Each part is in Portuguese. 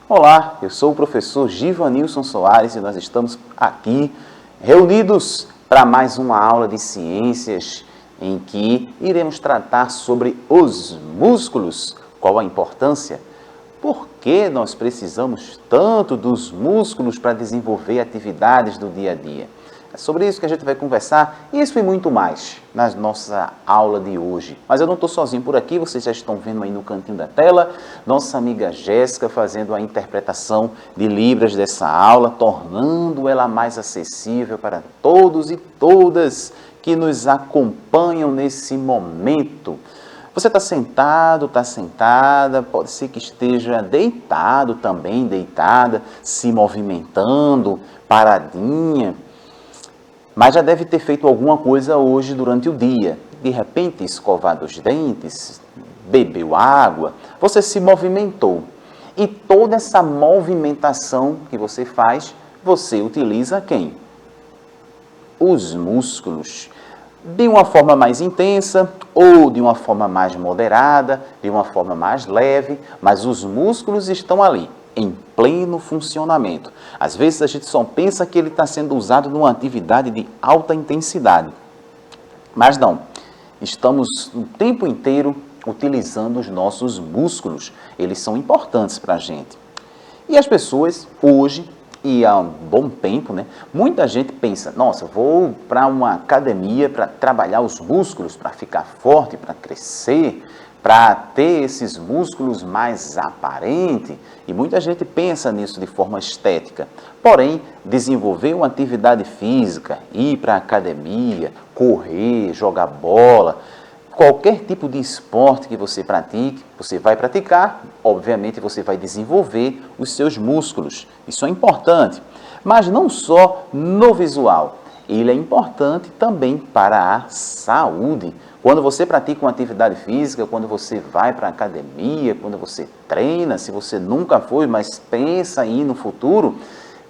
Olá, eu sou o professor Givanilson Soares e nós estamos aqui reunidos para mais uma aula de ciências em que iremos tratar sobre os músculos, qual a importância, por que nós precisamos tanto dos músculos para desenvolver atividades do dia a dia. É sobre isso que a gente vai conversar, isso e muito mais na nossa aula de hoje. Mas eu não estou sozinho por aqui, vocês já estão vendo aí no cantinho da tela, nossa amiga Jéssica fazendo a interpretação de Libras dessa aula, tornando ela mais acessível para todos e todas que nos acompanham nesse momento. Você está sentado, está sentada, pode ser que esteja deitado também, deitada, se movimentando, paradinha, mas já deve ter feito alguma coisa hoje durante o dia. De repente, escovado os dentes, bebeu água, você se movimentou. E toda essa movimentação que você faz, você utiliza quem? Os músculos. De uma forma mais intensa ou de uma forma mais moderada, de uma forma mais leve, mas os músculos estão ali, em pleno funcionamento. Às vezes a gente só pensa que ele está sendo usado numa atividade de alta intensidade. Mas não, estamos o tempo inteiro utilizando os nossos músculos. Eles são importantes para a gente. E as pessoas hoje, e há um bom tempo, né, muita gente pensa, nossa, vou para uma academia para trabalhar os músculos, para ficar forte, para crescer, para ter esses músculos mais aparentes, e muita gente pensa nisso de forma estética. Porém, desenvolver uma atividade física, ir para a academia, correr, jogar bola, qualquer tipo de esporte que você pratique, você vai praticar, obviamente você vai desenvolver os seus músculos. Isso é importante, mas não só no visual, ele é importante também para a saúde. Quando você pratica uma atividade física, quando você vai para a academia, quando você treina, se você nunca foi, mas pensa aí no futuro,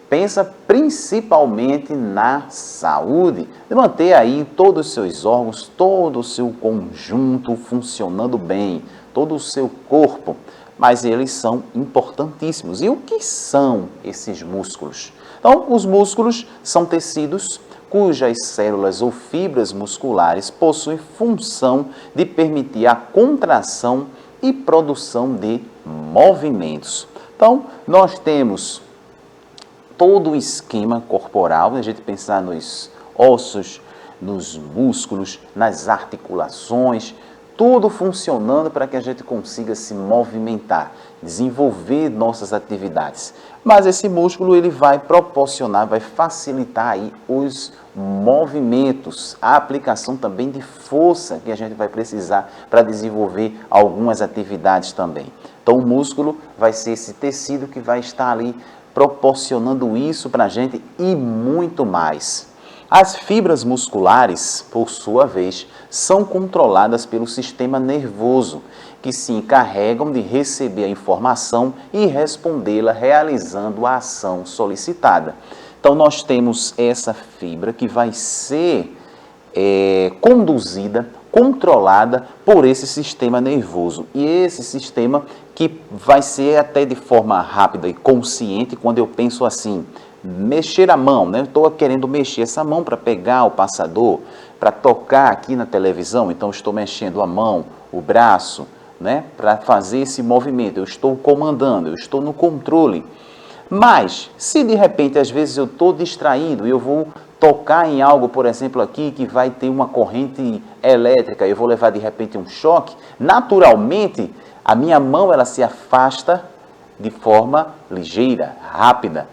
pensa principalmente na saúde, de manter aí todos os seus órgãos, todo o seu conjunto funcionando bem, todo o seu corpo, mas eles são importantíssimos. E o que são esses músculos? Então, os músculos são tecidos cujas células ou fibras musculares possuem função de permitir a contração e produção de movimentos. Então, nós temos todo o esquema corporal, a gente pensar nos ossos, nos músculos, nas articulações, tudo funcionando para que a gente consiga se movimentar, desenvolver nossas atividades. Mas esse músculo ele vai proporcionar, vai facilitar aí os movimentos, a aplicação também de força que a gente vai precisar para desenvolver algumas atividades também. Então o músculo vai ser esse tecido que vai estar ali proporcionando isso para a gente e muito mais. As fibras musculares, por sua vez, são controladas pelo sistema nervoso, que se encarregam de receber a informação e respondê-la realizando a ação solicitada. Então, nós temos essa fibra que vai ser conduzida, controlada por esse sistema nervoso. E esse sistema que vai ser até de forma rápida e consciente quando eu penso assim, mexer a mão, né? Eu estou querendo mexer essa mão para pegar o passador, para tocar aqui na televisão, então estou mexendo a mão, o braço, né? Para fazer esse movimento, eu estou comandando, eu estou no controle. Mas, se de repente, às vezes eu estou distraído e eu vou tocar em algo, por exemplo, aqui, que vai ter uma corrente elétrica, eu vou levar de repente um choque, naturalmente, a minha mão ela se afasta de forma ligeira, rápida.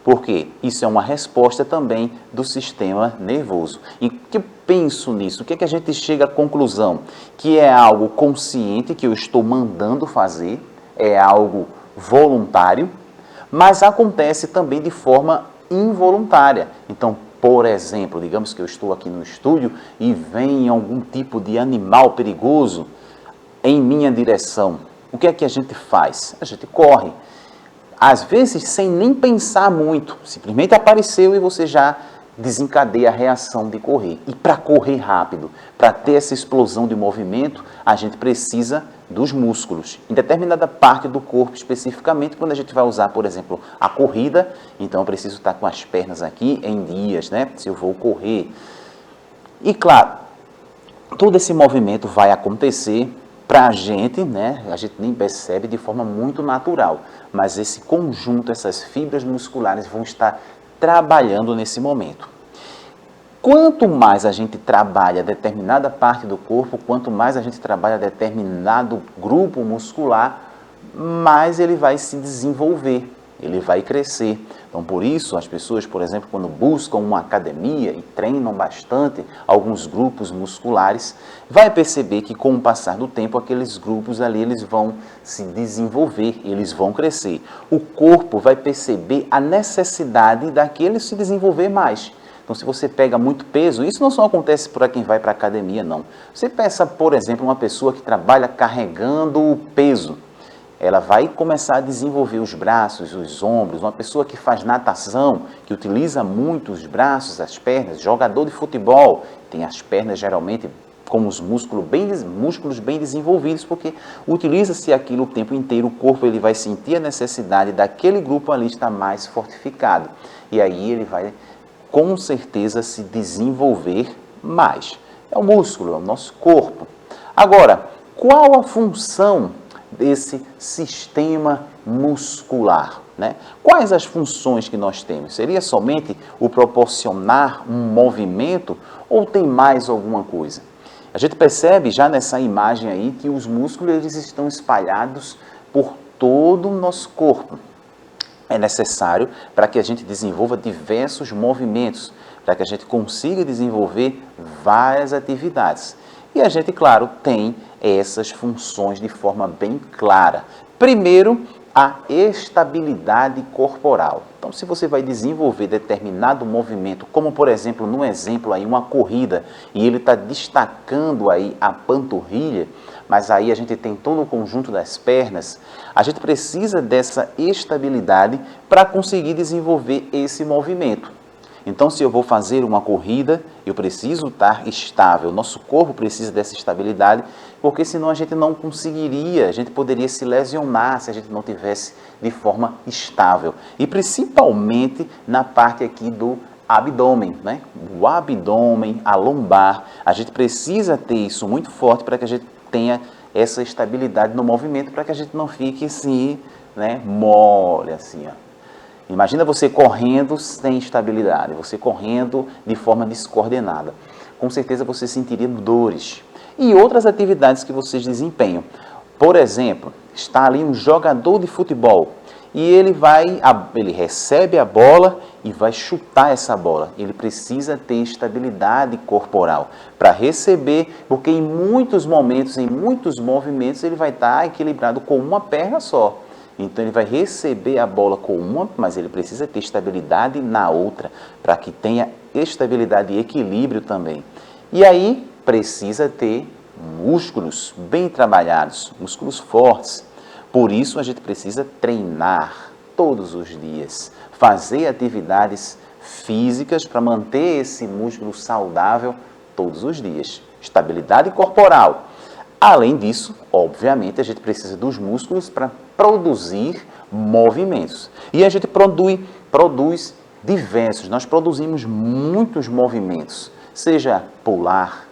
Por quê? Isso é uma resposta também do sistema nervoso. E o que eu penso nisso? O que é que a gente chega à conclusão? Que é algo consciente que eu estou mandando fazer, é algo voluntário, mas acontece também de forma involuntária. Então, por exemplo, digamos que eu estou aqui no estúdio e vem algum tipo de animal perigoso em minha direção. O que é que a gente faz? A gente corre. Às vezes, sem nem pensar muito, simplesmente apareceu e você já desencadeia a reação de correr. E para correr rápido, para ter essa explosão de movimento, a gente precisa dos músculos. Em determinada parte do corpo, especificamente, quando a gente vai usar, por exemplo, a corrida, então eu preciso estar com as pernas aqui em dias, né? Se eu vou correr. E claro, todo esse movimento vai acontecer para a gente, né? A gente nem percebe de forma muito natural, mas esse conjunto, essas fibras musculares vão estar trabalhando nesse momento. Quanto mais a gente trabalha determinada parte do corpo, quanto mais a gente trabalha determinado grupo muscular, mais ele vai se desenvolver, ele vai crescer. Então, por isso, as pessoas, por exemplo, quando buscam uma academia e treinam bastante alguns grupos musculares, vai perceber que com o passar do tempo, aqueles grupos ali, eles vão se desenvolver, eles vão crescer. O corpo vai perceber a necessidade daquele se desenvolver mais. Então, se você pega muito peso, isso não só acontece para quem vai para a academia, não. Você pensa, por exemplo, uma pessoa que trabalha carregando peso, ela vai começar a desenvolver os braços, os ombros. Uma pessoa que faz natação, que utiliza muito os braços, as pernas, jogador de futebol, tem as pernas geralmente com os músculos bem desenvolvidos, porque utiliza-se aquilo o tempo inteiro, o corpo ele vai sentir a necessidade daquele grupo ali estar mais fortificado. E aí ele vai, com certeza, se desenvolver mais. É o músculo, é o nosso corpo. Agora, qual a função desse sistema muscular, né? Quais as funções que nós temos? Seria somente o proporcionar um movimento ou tem mais alguma coisa? A gente percebe já nessa imagem aí que os músculos eles estão espalhados por todo o nosso corpo. É necessário para que a gente desenvolva diversos movimentos, para que a gente consiga desenvolver várias atividades. E a gente, claro, tem essas funções de forma bem clara. Primeiro, a estabilidade corporal. Então, se você vai desenvolver determinado movimento, como por exemplo, no exemplo aí, uma corrida, e ele está destacando aí a panturrilha, mas aí a gente tem todo o conjunto das pernas, a gente precisa dessa estabilidade para conseguir desenvolver esse movimento. Então, se eu vou fazer uma corrida, eu preciso estar estável. Nosso corpo precisa dessa estabilidade, porque senão a gente não conseguiria, a gente poderia se lesionar se a gente não tivesse de forma estável. E principalmente na parte aqui do abdômen, né? O abdômen, a lombar, a gente precisa ter isso muito forte para que a gente tenha essa estabilidade no movimento, para que a gente não fique assim, né, mole assim, ó. Imagina você correndo sem estabilidade, você correndo de forma descoordenada. Com certeza você sentiria dores. E outras atividades que vocês desempenham. Por exemplo, está ali um jogador de futebol e ele recebe a bola e vai chutar essa bola. Ele precisa ter estabilidade corporal para receber, porque em muitos momentos, em muitos movimentos, ele vai estar equilibrado com uma perna só. Então, ele vai receber a bola com uma, mas ele precisa ter estabilidade na outra, para que tenha estabilidade e equilíbrio também. E aí, precisa ter músculos bem trabalhados, músculos fortes. Por isso, a gente precisa treinar todos os dias, fazer atividades físicas para manter esse músculo saudável todos os dias. Estabilidade corporal. Além disso, obviamente, a gente precisa dos músculos para produzir movimentos. E a gente produz diversos, nós produzimos muitos movimentos, seja pular,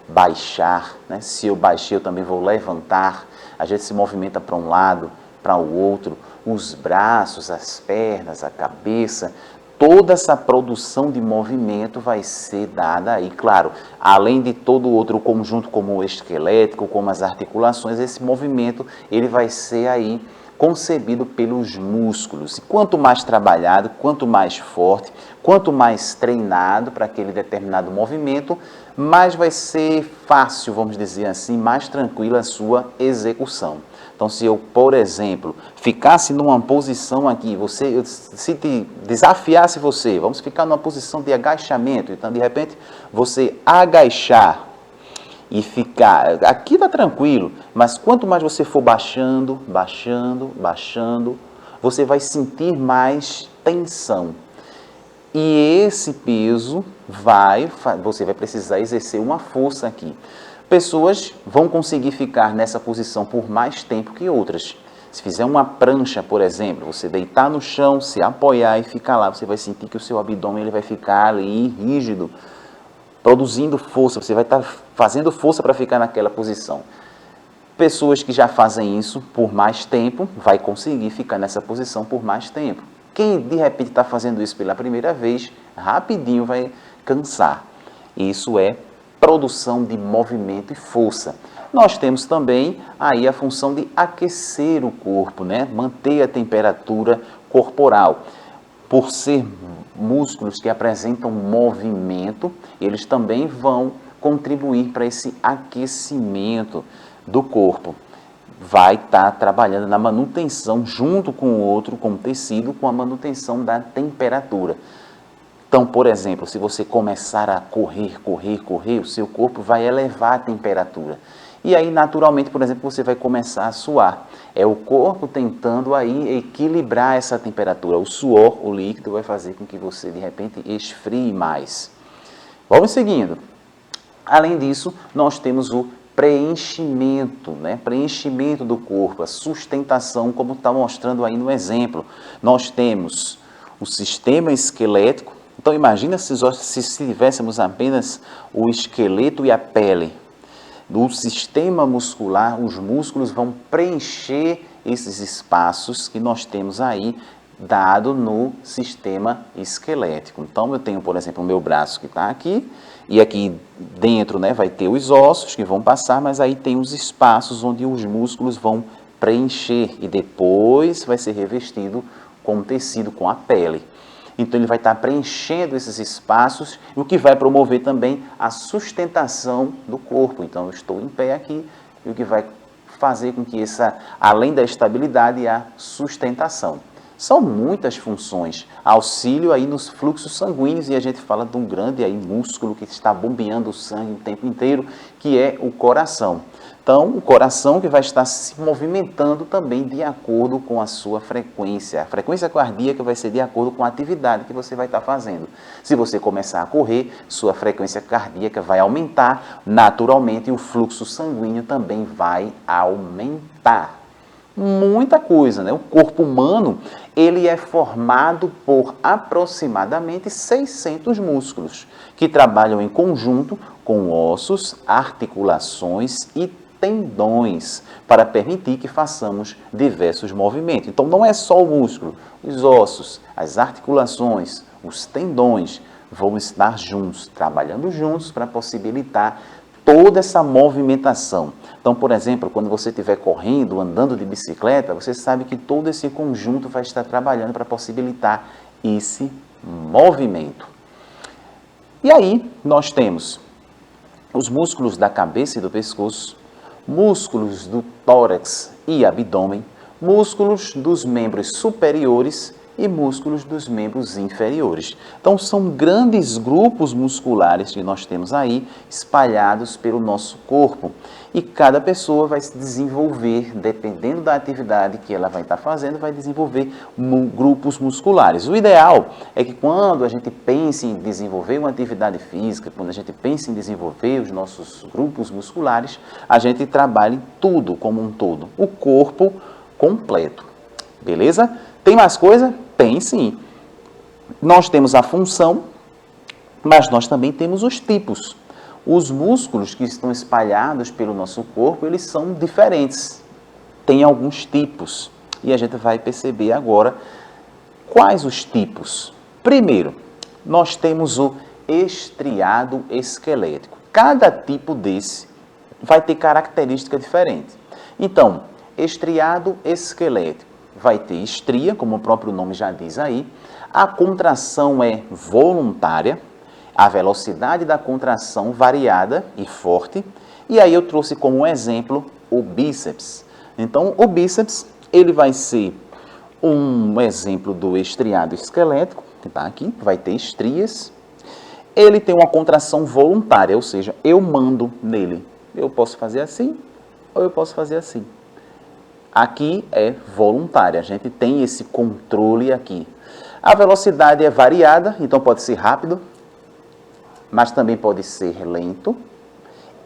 baixar, né? Se eu baixei, eu também vou levantar, a gente se movimenta para um lado, para o outro, os braços, as pernas, a cabeça. Toda essa produção de movimento vai ser dada aí, claro, além de todo o outro conjunto, como o esquelético, como as articulações, esse movimento ele vai ser aí concebido pelos músculos. E quanto mais trabalhado, quanto mais forte, quanto mais treinado para aquele determinado movimento, mais vai ser fácil, vamos dizer assim, mais tranquila a sua execução. Então, se eu, por exemplo, ficasse numa posição aqui, se te desafiasse você, vamos ficar numa posição de agachamento, então, de repente, você agachar e ficar, aqui está tranquilo, mas quanto mais você for baixando, você vai sentir mais tensão. E esse peso você vai precisar exercer uma força aqui. Pessoas vão conseguir ficar nessa posição por mais tempo que outras. Se fizer uma prancha, por exemplo, você deitar no chão, se apoiar e ficar lá, você vai sentir que o seu abdômen ele vai ficar ali rígido, produzindo força, você vai estar fazendo força para ficar naquela posição. Pessoas que já fazem isso por mais tempo, vai conseguir ficar nessa posição por mais tempo. Quem de repente está fazendo isso pela primeira vez, rapidinho vai cansar. Isso é produção de movimento e força. Nós temos também aí a função de aquecer o corpo, né? Manter a temperatura corporal. Por ser músculos que apresentam movimento, eles também vão contribuir para esse aquecimento do corpo. Vai estar trabalhando na manutenção, junto com o outro, com o tecido, com a manutenção da temperatura. Então, por exemplo, se você começar a correr, o seu corpo vai elevar a temperatura. E aí, naturalmente, por exemplo, você vai começar a suar. É o corpo tentando aí equilibrar essa temperatura. O suor, o líquido, vai fazer com que você, de repente, esfrie mais. Vamos seguindo. Além disso, nós temos o preenchimento, né? Preenchimento do corpo, a sustentação, como está mostrando aí no exemplo. Nós temos o sistema esquelético. Então, imagina se tivéssemos apenas o esqueleto e a pele. Do sistema muscular, os músculos vão preencher esses espaços que nós temos aí, dado no sistema esquelético. Então, eu tenho, por exemplo, o meu braço que está aqui, e aqui dentro, né, vai ter os ossos que vão passar, mas aí tem os espaços onde os músculos vão preencher, e depois vai ser revestido com tecido, com a pele. Então, ele vai estar preenchendo esses espaços, o que vai promover também a sustentação do corpo. Então, eu estou em pé aqui, e o que vai fazer com que além da estabilidade, a sustentação. São muitas funções, auxílio aí nos fluxos sanguíneos, e a gente fala de um grande aí músculo que está bombeando o sangue o tempo inteiro, que é o coração. Então, o coração que vai estar se movimentando também de acordo com a sua frequência. A frequência cardíaca vai ser de acordo com a atividade que você vai estar fazendo. Se você começar a correr, sua frequência cardíaca vai aumentar, naturalmente, e o fluxo sanguíneo também vai aumentar. Muita coisa, né? O corpo humano, ele é formado por aproximadamente 600 músculos, que trabalham em conjunto com ossos, articulações e tendões, para permitir que façamos diversos movimentos. Então, não é só o músculo, os ossos, as articulações, os tendões vão estar juntos, trabalhando juntos para possibilitar toda essa movimentação. Então, por exemplo, quando você estiver correndo, andando de bicicleta, você sabe que todo esse conjunto vai estar trabalhando para possibilitar esse movimento. E aí, nós temos os músculos da cabeça e do pescoço, músculos do tórax e abdômen, músculos dos membros superiores e músculos dos membros inferiores. Então, são grandes grupos musculares que nós temos aí espalhados pelo nosso corpo. E cada pessoa vai se desenvolver, dependendo da atividade que ela vai estar fazendo, vai desenvolver grupos musculares. O ideal é que quando a gente pense em desenvolver uma atividade física, quando a gente pense em desenvolver os nossos grupos musculares, a gente trabalhe tudo como um todo, o corpo completo. Beleza? Tem mais coisa? Tem sim. Nós temos a função, mas nós também temos os tipos. Os músculos que estão espalhados pelo nosso corpo, eles são diferentes. Tem alguns tipos. E a gente vai perceber agora quais os tipos. Primeiro, nós temos o estriado esquelético. Cada tipo desse vai ter característica diferente. Então, estriado esquelético vai ter estria, como o próprio nome já diz aí. A contração é voluntária. A velocidade da contração variada e forte. E aí eu trouxe como exemplo o bíceps. Então, o bíceps, ele vai ser um exemplo do estriado esquelético, que está aqui, vai ter estrias. Ele tem uma contração voluntária, ou seja, eu mando nele. Eu posso fazer assim, ou eu posso fazer assim. Aqui é voluntária, a gente tem esse controle aqui. A velocidade é variada, então pode ser rápido, mas também pode ser lento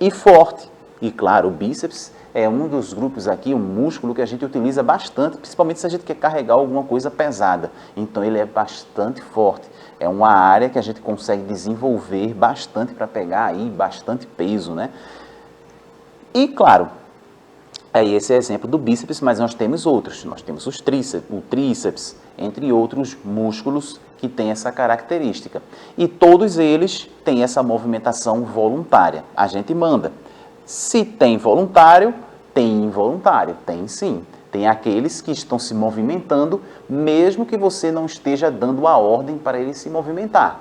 e forte. E claro, o bíceps é um dos grupos aqui, um músculo que a gente utiliza bastante, principalmente se a gente quer carregar alguma coisa pesada. Então ele é bastante forte. É uma área que a gente consegue desenvolver bastante para pegar aí bastante peso, né? E claro, aí esse é exemplo do bíceps, mas nós temos outros. Nós temos o tríceps, entre outros músculos que têm essa característica. E todos eles têm essa movimentação voluntária. A gente manda. Se tem voluntário, tem involuntário. Tem sim. Tem aqueles que estão se movimentando, mesmo que você não esteja dando a ordem para ele se movimentar.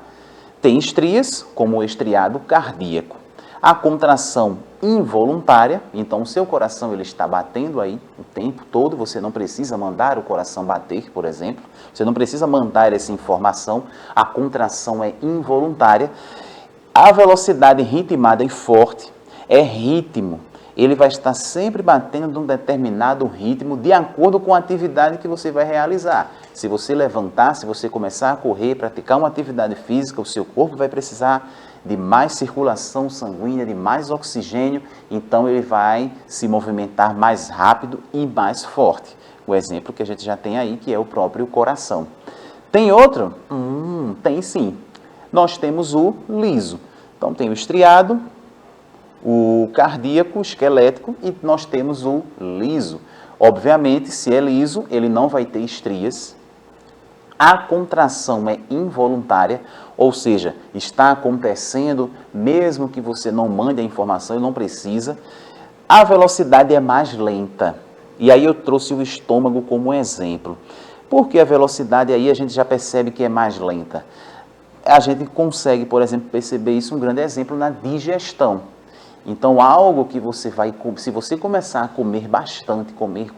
Tem estrias, como o estriado cardíaco. A contração involuntária, então o seu coração ele está batendo aí o tempo todo, você não precisa mandar o coração bater, por exemplo, você não precisa mandar essa informação, a contração é involuntária. A velocidade ritmada e forte é ritmo, ele vai estar sempre batendo um determinado ritmo de acordo com a atividade que você vai realizar. Se você levantar, se você começar a correr, praticar uma atividade física, o seu corpo vai precisar de mais circulação sanguínea, de mais oxigênio, então ele vai se movimentar mais rápido e mais forte. O exemplo que a gente já tem aí, que é o próprio coração. Tem outro? Tem sim. Nós temos o liso. Então tem o estriado, o cardíaco, o esquelético e nós temos o liso. Obviamente, se é liso, ele não vai ter estrias. A contração é involuntária, ou seja, está acontecendo mesmo que você não mande a informação, ele não precisa. A velocidade é mais lenta. E aí eu trouxe o estômago como exemplo. Porque a velocidade aí a gente já percebe que é mais lenta. A gente consegue, por exemplo, perceber isso, um grande exemplo na digestão. Então, algo que você vai, se você começar a comer bastante, comer,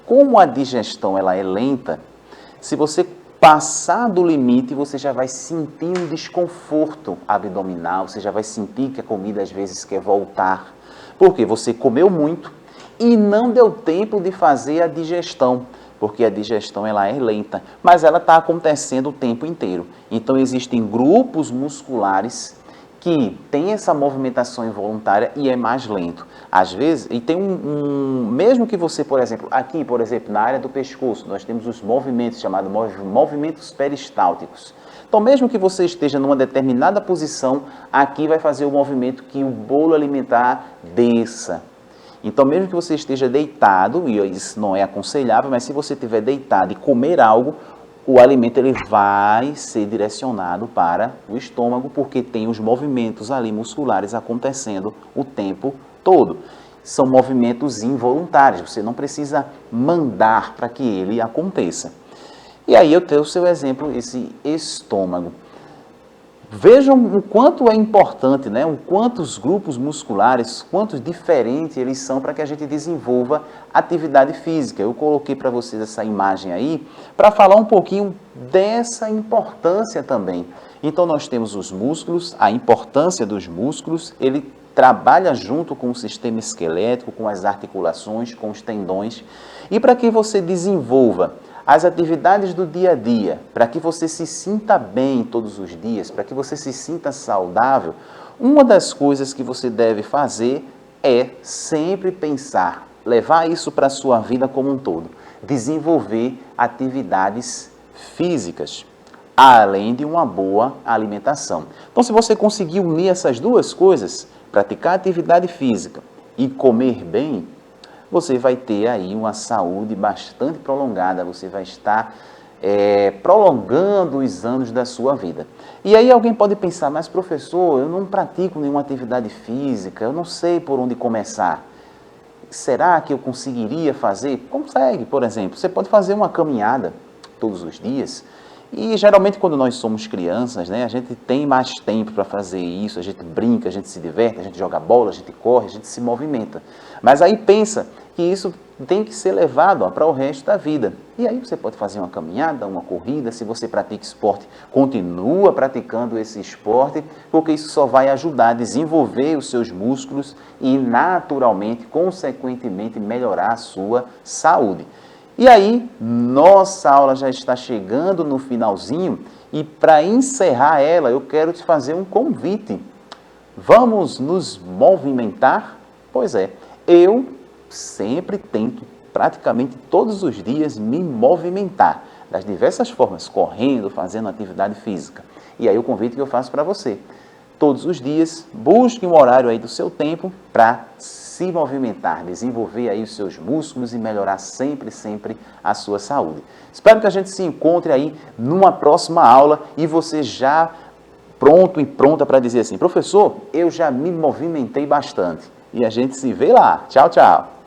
como a digestão ela é lenta, se você passar do limite, você já vai sentir um desconforto abdominal, você já vai sentir que a comida às vezes quer voltar. Porque você comeu muito e não deu tempo de fazer a digestão, porque a digestão ela é lenta, mas ela está acontecendo o tempo inteiro. Então, existem grupos musculares que tem essa movimentação involuntária e é mais lento. Às vezes, e tem mesmo que você, por exemplo, aqui, por exemplo, na área do pescoço, nós temos os movimentos chamados movimentos peristálticos. Então, mesmo que você esteja numa determinada posição, aqui vai fazer o movimento que o bolo alimentar desça. Então, mesmo que você esteja deitado, e isso não é aconselhável, mas se você estiver deitado e comer algo, o alimento ele vai ser direcionado para o estômago, porque tem os movimentos ali musculares acontecendo o tempo todo. São movimentos involuntários, você não precisa mandar para que ele aconteça. E aí eu tenho o seu exemplo, esse estômago. Vejam o quanto é importante, né? O quanto os grupos musculares, quantos diferentes eles são para que a gente desenvolva atividade física. Eu coloquei para vocês essa imagem aí para falar um pouquinho dessa importância também. Então nós temos os músculos, a importância dos músculos, ele trabalha junto com o sistema esquelético, com as articulações, com os tendões. E para que você desenvolva as atividades do dia a dia, para que você se sinta bem todos os dias, para que você se sinta saudável, uma das coisas que você deve fazer é sempre pensar, levar isso para a sua vida como um todo, desenvolver atividades físicas, além de uma boa alimentação. Então, se você conseguir unir essas duas coisas, praticar atividade física e comer bem, você vai ter aí uma saúde bastante prolongada, você vai estar prolongando os anos da sua vida. E aí alguém pode pensar, mas professor, eu não pratico nenhuma atividade física, eu não sei por onde começar. Será que eu conseguiria fazer? Consegue, por exemplo, você pode fazer uma caminhada todos os dias. E geralmente quando nós somos crianças, né, a gente tem mais tempo para fazer isso, a gente brinca, a gente se diverte, a gente joga bola, a gente corre, a gente se movimenta. Mas aí pensa que isso tem que ser levado para o resto da vida. E aí você pode fazer uma caminhada, uma corrida, se você pratica esporte, continua praticando esse esporte, porque isso só vai ajudar a desenvolver os seus músculos e naturalmente, consequentemente, melhorar a sua saúde. E aí, nossa aula já está chegando no finalzinho e para encerrar ela, eu quero te fazer um convite. Vamos nos movimentar? Pois é, eu sempre tento, praticamente todos os dias, me movimentar, das diversas formas, correndo, fazendo atividade física. E aí o convite que eu faço para você, todos os dias, busque um horário aí do seu tempo para se movimentar, desenvolver aí os seus músculos e melhorar sempre a sua saúde. Espero que a gente se encontre aí numa próxima aula e você já pronto e pronta para dizer assim, professor, eu já me movimentei bastante. E a gente se vê lá. Tchau, tchau.